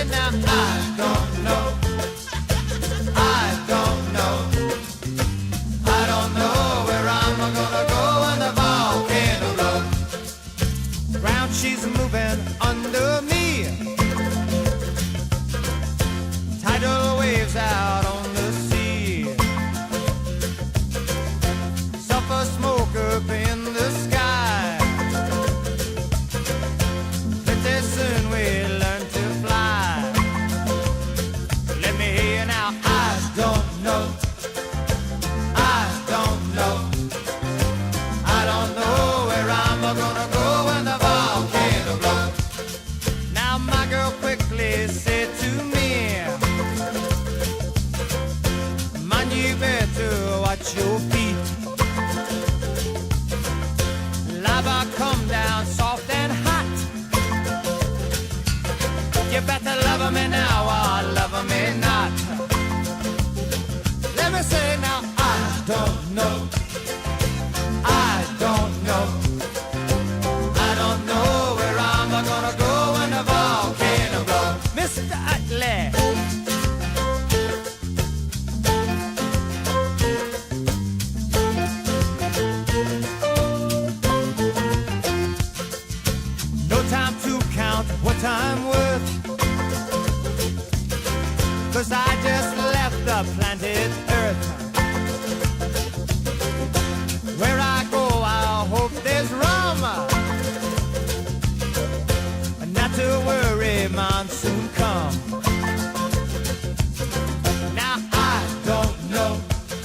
say now, I don't know. I don't know. I don't know where I'm gonna go when the volcano blows. Ground she's moving under me. Tidal waves out on the sea. Sulfur smoke up in the sky. Pretty soon we'll learn to fly. Let me hear you now. I don't know. I don't know. I don't know where I'm gonna go when the volcano blows. Now my girl quickly said to me, man, you better watch your feet. Lava come down soft and hot. You better love me now or love me not. Let me say now, I don't know. I don't know. I don't know where I'm gonna go when the volcano blows. Mr. Utley. No time to count what I'm worth, 'cause I just left the planet